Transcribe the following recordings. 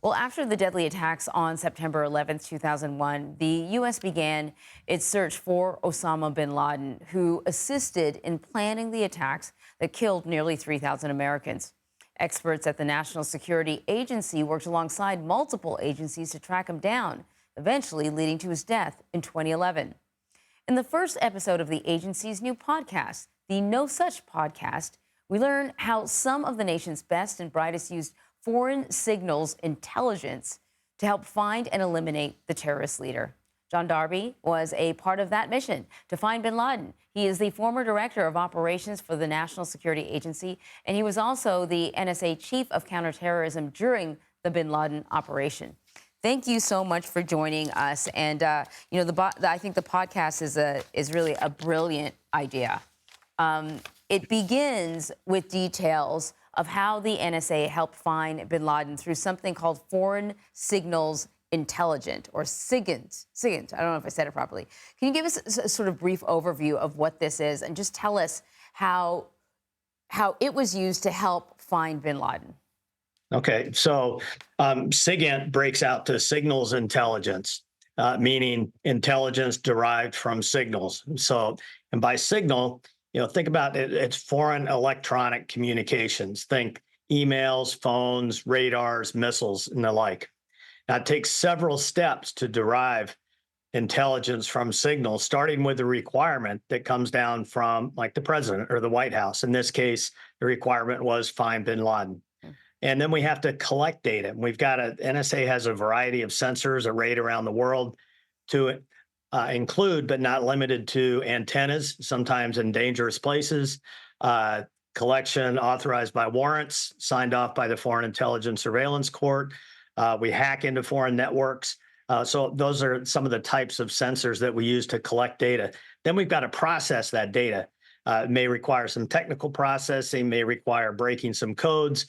Well, after the deadly attacks on September 11th, 2001, the U.S. began its search for Osama bin Laden, who assisted in planning the attacks that killed nearly 3,000 Americans. Experts at the National Security Agency worked alongside multiple agencies to track him down, eventually leading to his death in 2011. In the first episode of the agency's new podcast, the No Such podcast, we learn how some of the nation's best and brightest used foreign signals intelligence to help find and eliminate the terrorist leader. Jon Darby was a part of that mission to find bin Laden. He is the former director of operations for the National Security Agency, and he was also the NSA chief of counterterrorism during the bin Laden operation. Thank you so much for joining us. And I think the podcast is really a brilliant idea. It begins with details of how the NSA helped find bin Laden through something called Foreign Signals Intelligence, or SIGINT. SIGINT. I don't know if I said it properly. Can you give us a sort of brief overview of what this is and just tell us how it was used to help find bin Laden? Okay, so SIGINT breaks out to signals intelligence, meaning intelligence derived from signals. So, and by signal, think about it, it's foreign electronic communications. Think emails, phones, radars, missiles, and the like. Now, it takes several steps to derive intelligence from signals, starting with the requirement that comes down from, like, the president or the White House. In this case, the requirement was find bin Laden. And then we have to collect data. NSA has a variety of sensors arrayed around the world to include, but not limited to, antennas, sometimes in dangerous places, collection authorized by warrants, signed off by the Foreign Intelligence Surveillance Court. We hack into foreign networks. So those are some of the types of sensors that we use to collect data. Then we've got to process that data. It may require some technical processing, may require breaking some codes,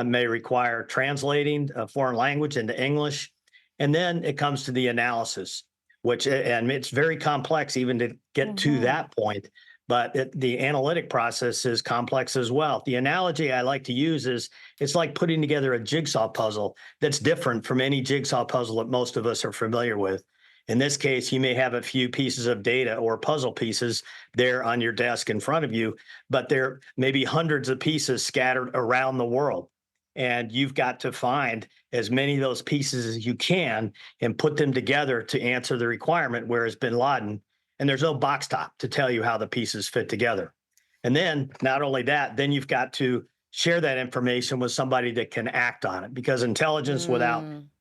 may require translating a foreign language into English. And then it comes to the analysis, and it's very complex even to get to that point. But the analytic process is complex as well. The analogy I like to use is it's like putting together a jigsaw puzzle that's different from any jigsaw puzzle that most of us are familiar with. In this case, you may have a few pieces of data or puzzle pieces there on your desk in front of you, but there may be hundreds of pieces scattered around the world. And you've got to find as many of those pieces as you can and put them together to answer the requirement, whereas bin Laden, and there's no box top to tell you how the pieces fit together. And then not only that, then you've got to share that information with somebody that can act on it, because intelligence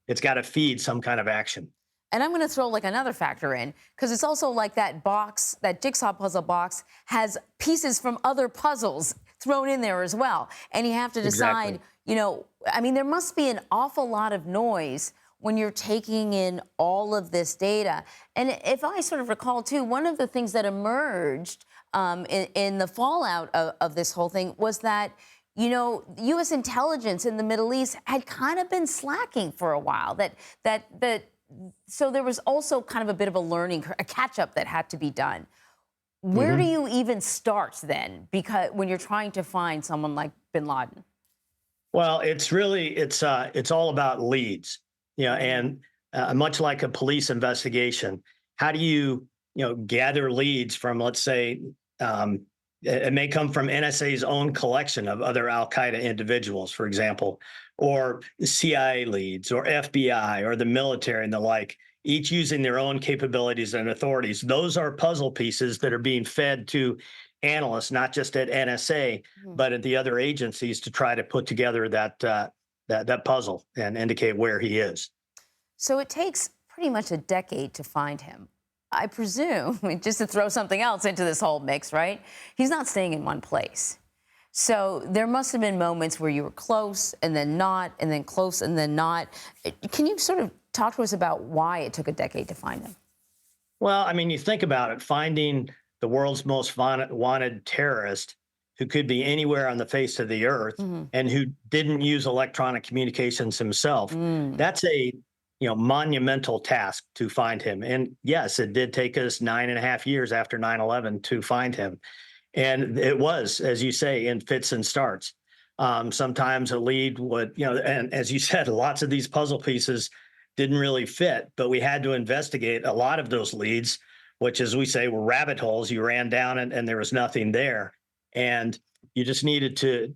it's got to feed some kind of action. And I'm going to throw like another factor in, because it's also like that box, that jigsaw puzzle box has pieces from other puzzles thrown in there as well. And you have to decide, there must be an awful lot of noise when you're taking in all of this data. And if I sort of recall, too, one of the things that emerged in the fallout of this whole thing was that, U.S. intelligence in the Middle East had kind of been slacking for a while. So there was also kind of a bit of a catch-up that had to be done. Where do you even start then? Because when you're trying to find someone like bin Laden? Well, it's all about leads, and much like a police investigation, how do you gather leads from, let's say, it may come from NSA's own collection of other al-Qaeda individuals, for example, or CIA leads, or FBI, or the military and the like, each using their own capabilities and authorities. Those are puzzle pieces that are being fed to analysts, not just at NSA, but at the other agencies, to try to put together that puzzle and indicate where he is. So it takes pretty much a decade to find him. I presume, just to throw something else into this whole mix, right? He's not staying in one place. So there must have been moments where you were close and then not, and then close and then not. Can you sort of talk to us about why it took a decade to find him? Well, you think about it, finding the world's most wanted terrorist, who could be anywhere on the face of the earth and who didn't use electronic communications himself. That's a monumental task to find him. And yes, it did take us 9.5 years after 9/11 to find him. And it was, as you say, in fits and starts. Sometimes a lead would, and as you said, lots of these puzzle pieces didn't really fit, but we had to investigate a lot of those leads, which, as we say, were rabbit holes. You ran down and there was nothing there. And you just needed to,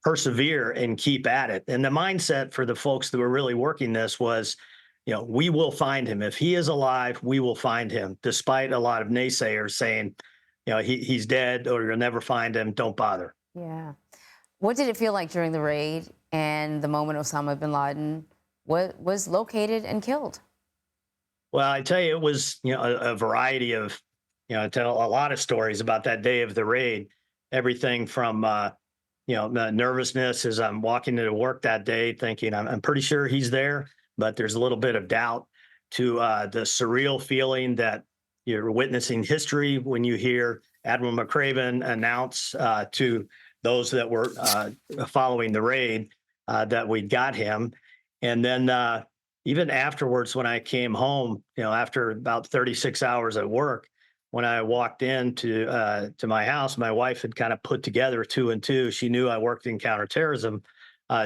persevere and keep at it. And the mindset for the folks that were really working this was, we will find him. If he is alive, we will find him, despite a lot of naysayers saying, he's dead or you'll never find him. Don't bother. Yeah. What did it feel like during the raid and the moment Osama bin Laden was located and killed? Well, I tell you, it was, a variety of, I tell a lot of stories about that day of the raid, everything from, the nervousness as I'm walking into work that day, thinking I'm pretty sure he's there, but there's a little bit of doubt, to the surreal feeling that you're witnessing history when you hear Admiral McCraven announce to those that were following the raid that we got him. And then even afterwards, when I came home, after about 36 hours at work, when I walked into to my house, my wife had kind of put together two and two. She knew I worked in counterterrorism.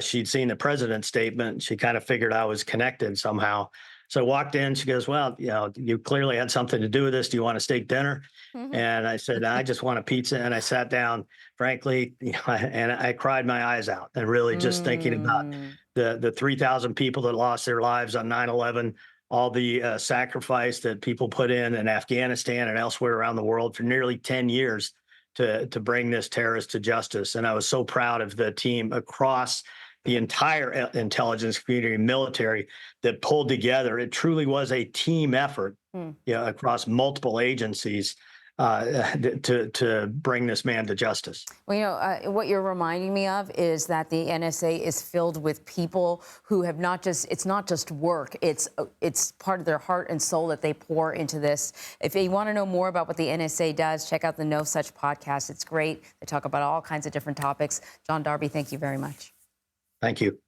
She'd seen the president's statement. She kind of figured I was connected somehow. So I walked in. She goes, "Well, you clearly had something to do with this. Do you want a steak dinner?" And I said, "I just want a pizza." And I sat down, frankly, and I cried my eyes out, and really just thinking about the 3,000 people that lost their lives on 9/11, all the sacrifice that people put in Afghanistan and elsewhere around the world for nearly 10 years to bring this terrorist to justice. And I was so proud of the team across the entire intelligence community, military, that pulled together. It truly was a team effort, across multiple agencies to bring this man to justice. Well, what you're reminding me of is that the NSA is filled with people who have it's not just work, it's part of their heart and soul that they pour into this. If you want to know more about what the NSA does, check out the No Such podcast. It's great. They talk about all kinds of different topics. Jon Darby, thank you very much. Thank you.